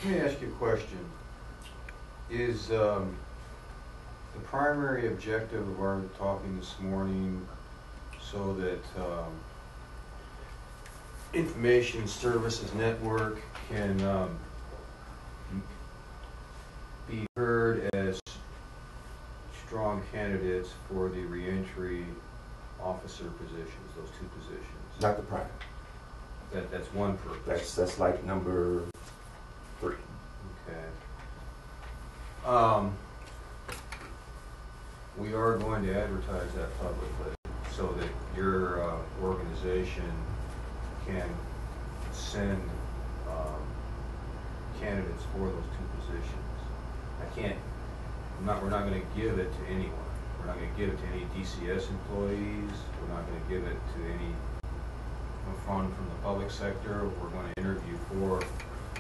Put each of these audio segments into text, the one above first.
Let me ask you a question. Is the primary objective of our talking this morning so that information services network can be heard as strong candidates for the reentry officer positions, those two positions? Not the prime. That's one purpose. That's like number 3. Okay. We are going to advertise that publicly so that your organization can send candidates for those two positions. We're not going to give it to anyone. We're not going to give it to any DCS employees. We're not going to give it to any fund from the public sector. We're going to interview for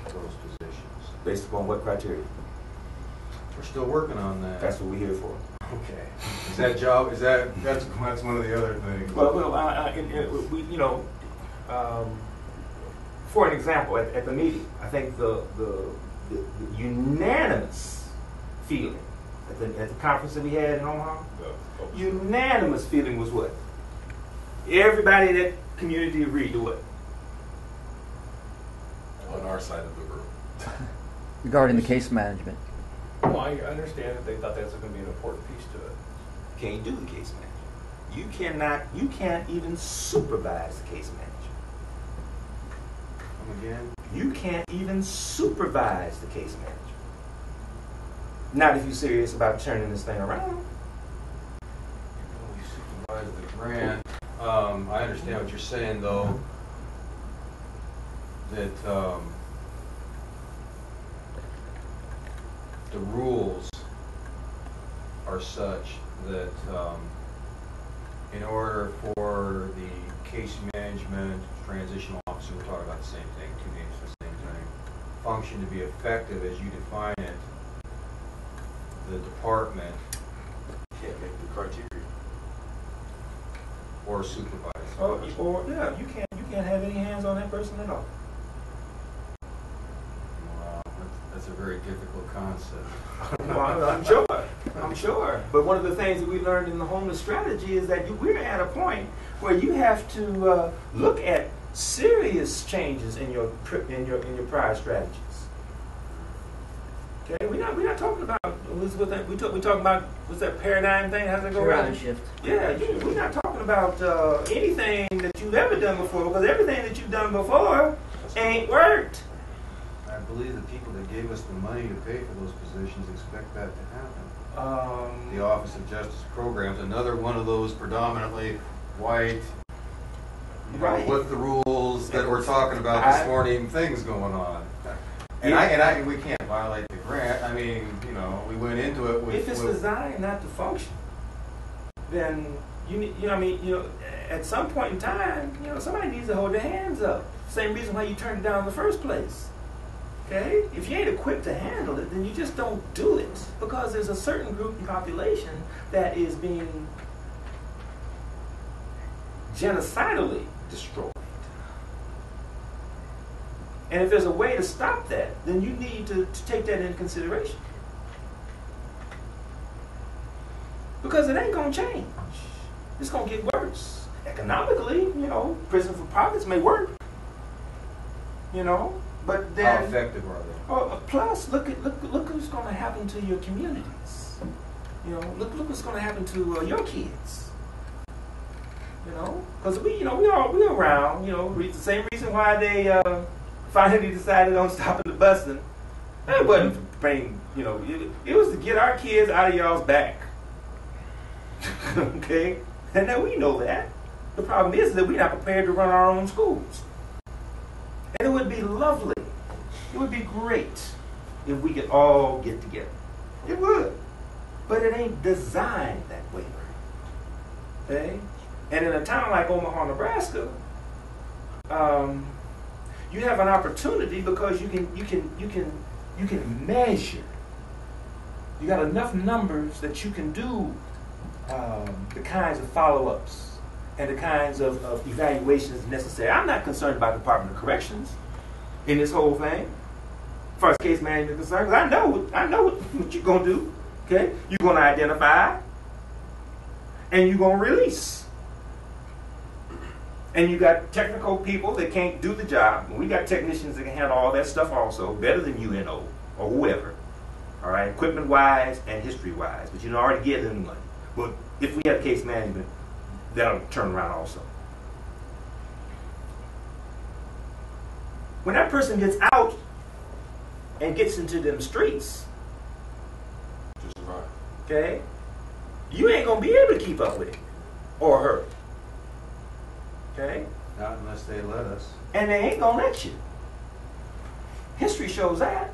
those positions. Based upon what criteria? We're still working on that. That's what we're here for. Okay. That's one of the other things. Well, for an example, at the meeting, I think the unanimous feeling at the conference that we had in Omaha, unanimous feeling was what? Everybody in that community agreed to what? On our side of the room. Regarding the case management. Well, I understand that they thought that was going to be an important piece to it. Can't do the case management. You can't even supervise the case management. Come again? You can't even supervise the case management. Not if you're serious about turning this thing around. We supervise the grant. I understand what you're saying, though, that the rules are such that in order for the case management transitional officer, we're talking about the same thing, two names for the same thing, function to be effective as you define it, the department Can't make the criteria. or supervisor. You can't have any hands on that person at all. Wow, that's a very difficult concept. I'm sure. But one of the things that we learned in the homeless strategy is that we're at a point where you have to look at serious changes in your prior strategies. Okay, we're not talking about we talking about what's that paradigm thing? How's it go around? Paradigm shift. Yeah, we're not talking about anything that you've ever done before, because everything that you've done before ain't worked. I believe the people that gave us the money to pay for those positions expect that to happen. The Office of Justice Programs, another one of those predominantly white, Right. with the rules that we're talking about this morning, things going on. And we can't violate the grant. I mean, we went into it with. If it's designed not to function, then at some point in time, somebody needs to hold their hands up. Same reason why you turned it down in the first place. Okay? If you ain't equipped to handle it, then you just don't do it, because there's a certain group in population that is being genocidally destroyed. And if there's a way to stop that, then you need to take that into consideration. Because it ain't going to change. It's going to get worse. Economically, prison for profits may work. But then... How effective are they? Plus, look what's going to happen to your communities. Look what's going to happen to your kids. Because we around. The same reason why they finally decided on stopping the busing. It wasn't to bring, it was to get our kids out of y'all's back. Okay, and now we know that. The problem is that we're not prepared to run our own schools. And it would be lovely. It would be great if we could all get together. It would. But it ain't designed that way. Okay? And in a town like Omaha, Nebraska, you have an opportunity because you can measure. You got enough numbers that you can do the kinds of follow-ups and the kinds of evaluations necessary. I'm not concerned about the Department of Corrections in this whole thing. as far as case management is concerned, 'cause I know what you're gonna do. Okay, you're gonna identify, and you're gonna release. And you got technical people that can't do the job. We got technicians that can handle all that stuff also, better than UNO or whoever. All right, equipment-wise and history-wise. But you don't already get any money. But if we have case management, that'll turn around also. When that person gets out and gets into them streets, Just right. okay, you ain't gonna be able to keep up with it or her. Okay? Not unless they let us. And they ain't gonna let you. History shows that.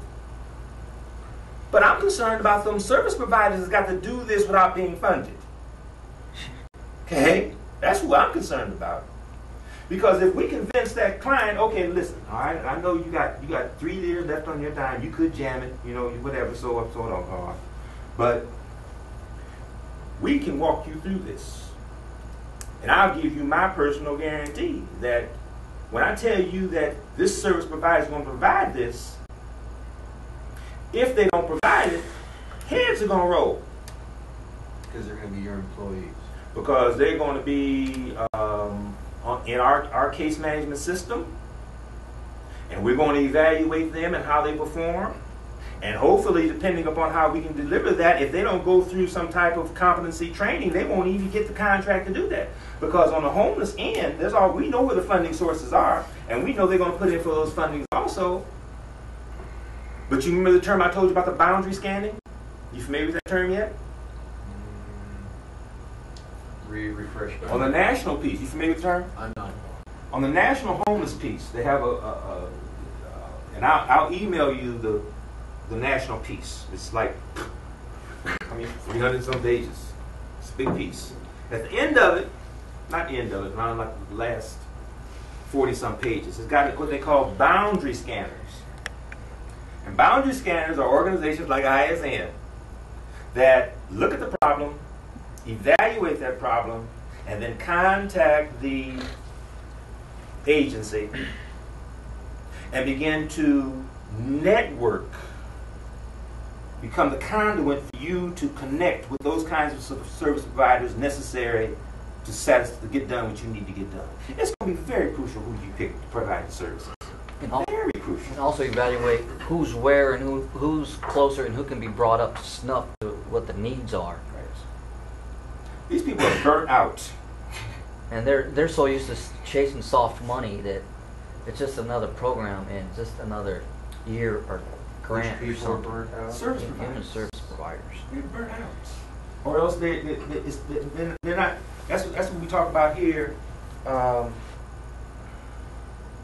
But I'm concerned about them service providers that's got to do this without being funded. Okay? That's who I'm concerned about. Because if we convince that client, okay, listen, all right, I know you got 3 years left on your time, you could jam it, you know, whatever, so on. But we can walk you through this. And I'll give you my personal guarantee that when I tell you that this service provider is going to provide this, if they don't provide it, heads are going to roll. Because they're going to be your employees. Because they're going to be in our case management system, and we're going to evaluate them and how they perform. And hopefully, depending upon how we can deliver that, if they don't go through some type of competency training, they won't even get the contract to do that. Because on the homeless end, we know where the funding sources are, and we know they're going to put in for those fundings also. But you remember the term I told you about the boundary scanning? You familiar with that term yet? Refresh back. On the national piece, you familiar with the term? I'm not. On the national homeless piece, they have and I'll email you the national piece. It's like, 300 some pages. It's a big piece. At the end of it, not the end of it, around like the last 40 some pages, it's got what they call boundary scanners. And boundary scanners are organizations like ISN that look at the problem, evaluate that problem, and then contact the agency and begin to network, become the conduit for you to connect with those kinds of service providers necessary to get done what you need to get done. It's going to be very crucial who you pick to provide the services. Very crucial. And also evaluate who's where and who's closer and who can be brought up to snuff to what the needs are. These people are burnt out. And they're so used to chasing soft money that it's just another program and just another year or grant or Which people are something. burnt out. Service Human providers. service providers. They're burnt out. Or else they're not. That's what we talk about here.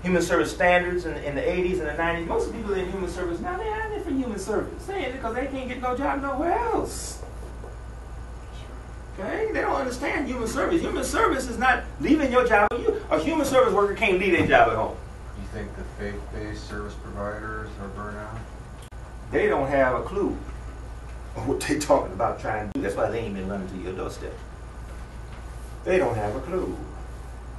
Human service standards in the 80s and the 90s. Most of the people in human service now, they're not there for human service. They ain't because they can't get no job nowhere else. Okay? They don't understand human service. Human service is not leaving your job. A human service worker can't leave their job at home. You think the faith-based service providers are burnt out? They don't have a clue of what they're talking about trying to do. That's why they ain't been running to your doorstep. They don't have a clue.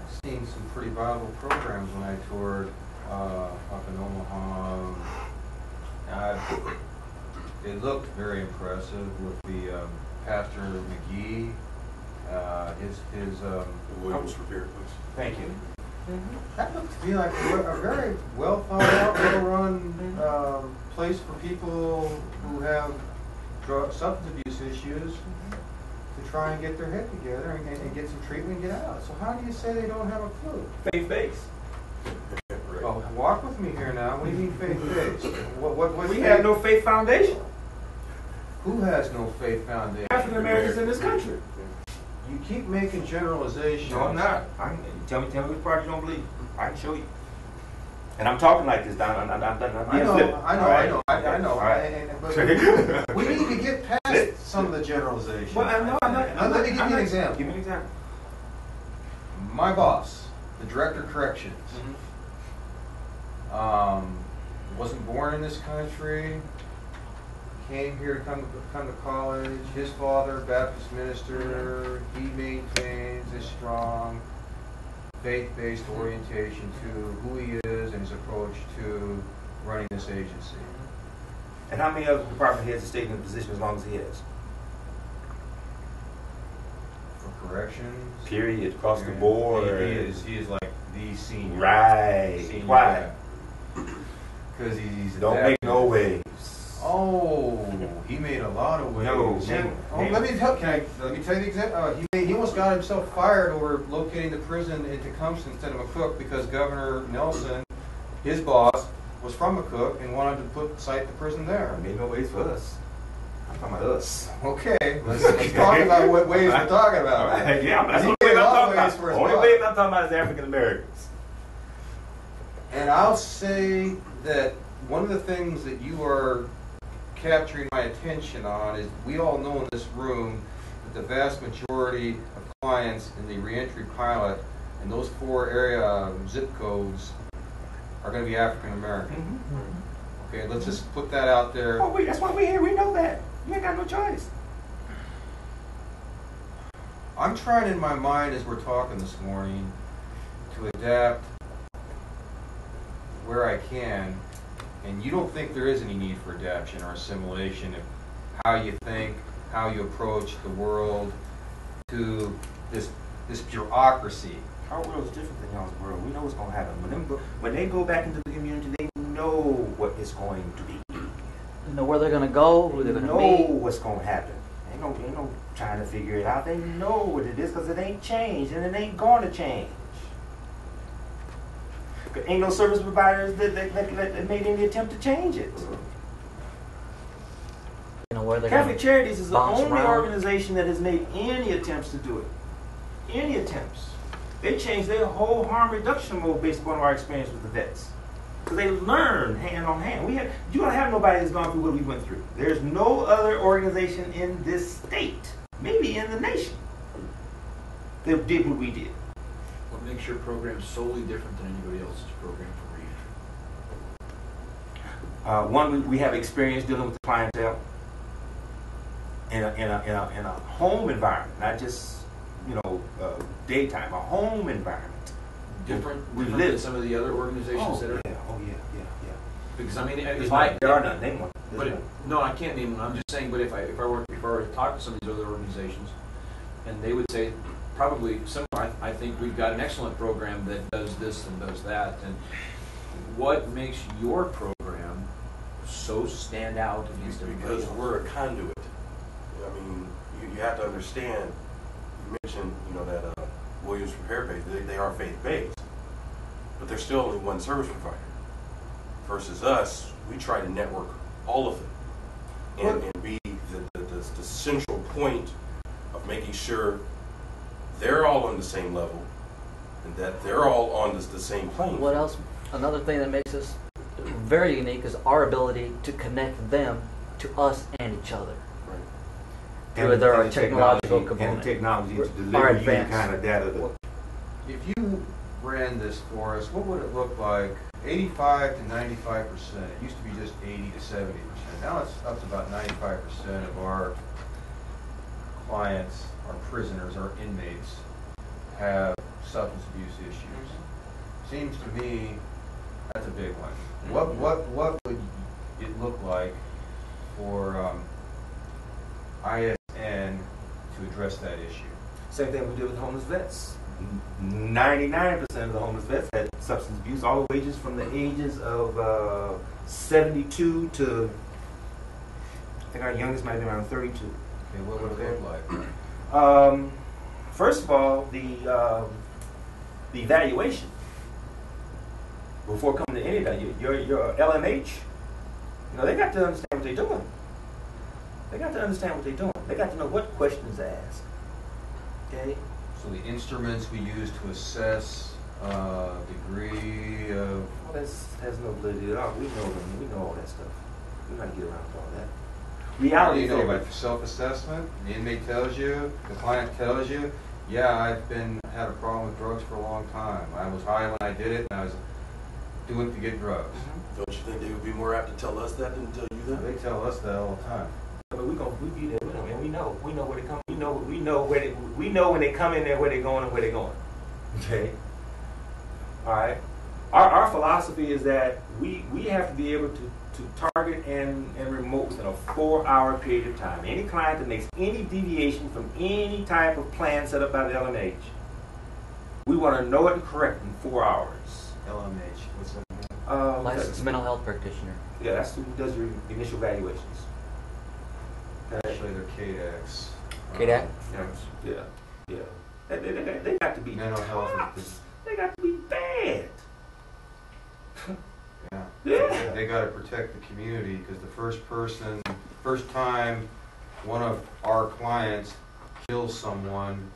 I've seen some pretty viable programs when I toured up in Omaha. It looked very impressive with the Pastor McGee. His Williams repair, please. Thank you. That looked to me like a very well thought out, well run place for people who have substance abuse issues to try and get their head together and get some treatment and get out. So how do you say they don't have a clue? Faith-based. Right. Oh, walk with me here now. What do you mean faith-based? What's We faith? have no faith foundation. Who has no faith foundation? African Americans in this country. You keep making generalizations. No, I'm not. Tell me which part you don't believe. I can show you. And I'm talking like this, Don. I'm I know. All right. But we need to get past some of the generalizations. Well, I'm not. Let me give you an example. Give me an example. My boss, the director of corrections, wasn't born in this country. Came here to come to college. His father, Baptist minister. He maintains a strong faith-based orientation to who he is and his approach to running this agency. And how many other department heads have stayed in the position as long as he has? For corrections. Period. Across the period. board. He is like the senior. Right. Senior Why? Because he's Don't adapted. make no waves. Oh, he made a lot of waves. No. Let me tell you the example. He almost got himself fired over locating the prison in Tecumseh instead of McCook because Governor Nelson, his boss, was from McCook and wanted to site the prison there. Made no waves for us. I'm talking about us. Okay, let's talk about what waves we're talking about. Right. Yeah, that's He the made wave a I'm lot of talking waves about. for his Only boss. wave I'm talking about is African Americans. And I'll say that one of the things that you are capturing my attention on is we all know in this room that the vast majority of clients in the reentry pilot in those 4 area zip codes are going to be African American. Mm-hmm. Okay, let's just put that out there. Oh, that's why we're here. We know that. You ain't got no choice. I'm trying in my mind as we're talking this morning to adapt where I can, and you don't think there is any need for adaptation or assimilation of how you think, how you approach the world to this bureaucracy. Our world is different than y'all's world. We know what's going to happen. When they go back into the community, they know what it's going to be. You know where they're going to go, who they're going to know meet. what's going to happen. Ain't no trying to figure it out. They know what it is because it ain't changed and it ain't going to change. Ain't no service providers that made any attempt to change it. You know where they're Catholic going. Charities is the bounce only around. organization that has made any attempts to do it. Any attempts. They changed their whole harm reduction mode based upon our experience with the vets. Because they learn hand on hand. You don't have nobody that's gone through what we went through. There's no other organization in this state, maybe in the nation, that did what we did. What makes your program solely different than anybody else's program for reentry? One, we have experience dealing with the clientele in a home environment, not just daytime, a home environment. Different We than live. some of the other organizations that are. Yeah. Because I mean, if There's I not, there are none. Name one. But no, I can't name one. I'm just saying. But if I were to talk to some of these other organizations, and they would say probably similar. I think we've got an excellent program that does this and does that. And what makes your program so stand out against everybody Because else? we're a conduit. I mean, you have to understand. You mentioned, that Williams Repair Base. They are faith-based, but there's still only one service provider. Versus us, we try to network all of them and be the central point of making sure they're all on the same level and that they're all on the same plane. What else? Another thing that makes us very unique is our ability to connect them to us and each other. And With our the technological technology, component. and the technology to Our deliver you the advanced. kind of data that. If you ran this for us, what would it look like? 85 to 95%. It used to be just 80 to 70%. Now it's up to about 95% of our clients, our prisoners, our inmates have substance abuse issues. Seems to me that's a big one. What would it look like for ISN to address that issue? Same thing we did with homeless vets. 99% of the homeless vets had substance abuse, all the ages from the ages of 72 to, I think our youngest might have been around 32. Okay, what would it look like? First of all, the evaluation before coming to anybody, your LMH, they got to understand what they're doing. They got to understand what they're doing. They got to know what questions to ask. Okay? So the instruments we use to assess degree of... Well, that has no validity at all. We know them. We know all that stuff. We got to get around to all that. How do Reality you know is about the self-assessment? The inmate tells you, the client tells you, yeah, I've had a problem with drugs for a long time. I was high when I did it, and I was doing it to get drugs. Don't you think they would be more apt to tell us that than tell you that? They tell us that all the time. But we be there with them, and we know where they come. We know when they come in there where they're going and where they're going. Okay. All right. Our philosophy is that we have to be able to target and remote within a 4-hour period of time. Any client that makes any deviation from any type of plan set up by the LMH, we want to know it and correct in 4 hours. LMH, what's that? Licensed mental health practitioner. Yeah, that's who does your initial evaluations. Actually, they're KDAX. KDAC? Yeah. They got to be Mental health tough. is- They got to be bad. Yeah. Yeah. They got to protect the community because the first time one of our clients kills someone,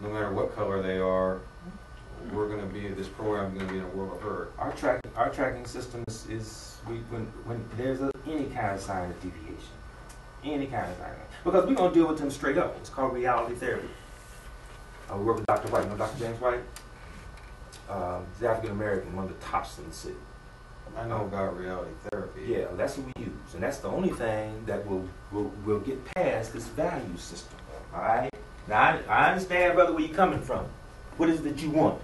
no matter what color they are, this program is going to be in a world of hurt. Our tracking system is when there's any kind of sign of deviation, any kind of sign, because we're going to deal with them straight up. It's called reality therapy. We work with Dr. White. You know Dr. James White? He's African American, one of the tops in the city. I know about reality therapy. Yeah, that's what we use, and that's the only thing that will get past this value system. All right. Now I understand, brother, where you're coming from. What is it that you want?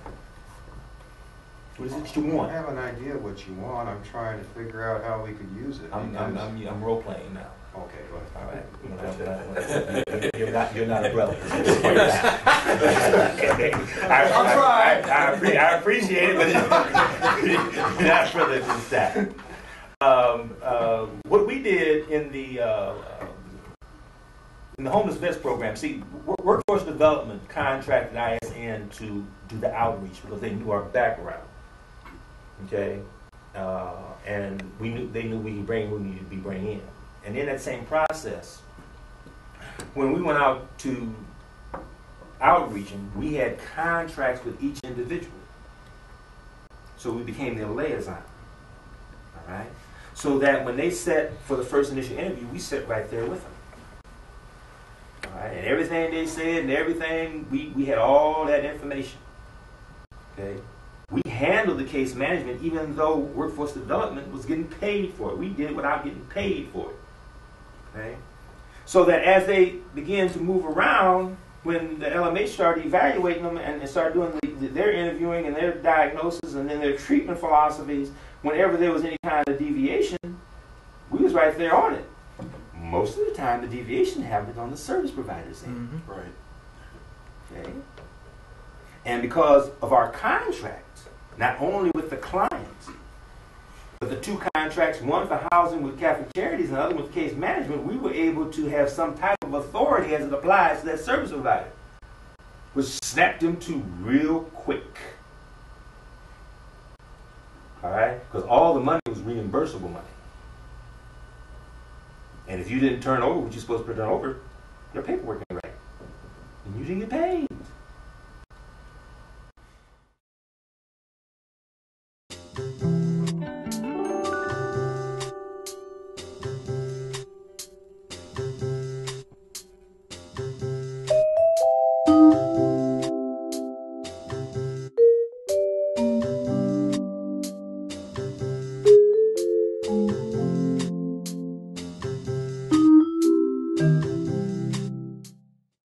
What is it that you want? I have an idea of what you want. I'm trying to figure out how we could use it. I'm role playing now. Okay, go ahead. All right. You're not a brother. I appreciate it, but you're not a brother at this time. What we did in the homeless vets program, see, workforce development contracted ISN to do the outreach because they knew our background. Okay, and they knew we could bring what we needed to be bring in. And in that same process, when we went out to outreaching, we had contracts with each individual. So we became their liaison. All right? So that when they set for the first initial interview, we sat right there with them. All right? And everything they said and everything, we had all that information. Okay? We handled the case management even though workforce development was getting paid for it. We did it without getting paid for it. Okay? So that as they began to move around, when the LMH started evaluating them and started doing their interviewing and their diagnosis and then their treatment philosophies, whenever there was any kind of deviation, we was right there on it. Most of the time, the deviation happened on the service provider's end. Mm-hmm. Right. Okay? And because of our contract, not only with the clients, but the two contracts, one for housing with Catholic Charities and the other with case management, we were able to have some type of authority as it applies to that service provider, which snapped them to real quick. All right? Because all the money was reimbursable money. And if you didn't turn over what you're supposed to turn over, your paperwork ain't right. And you didn't get paid.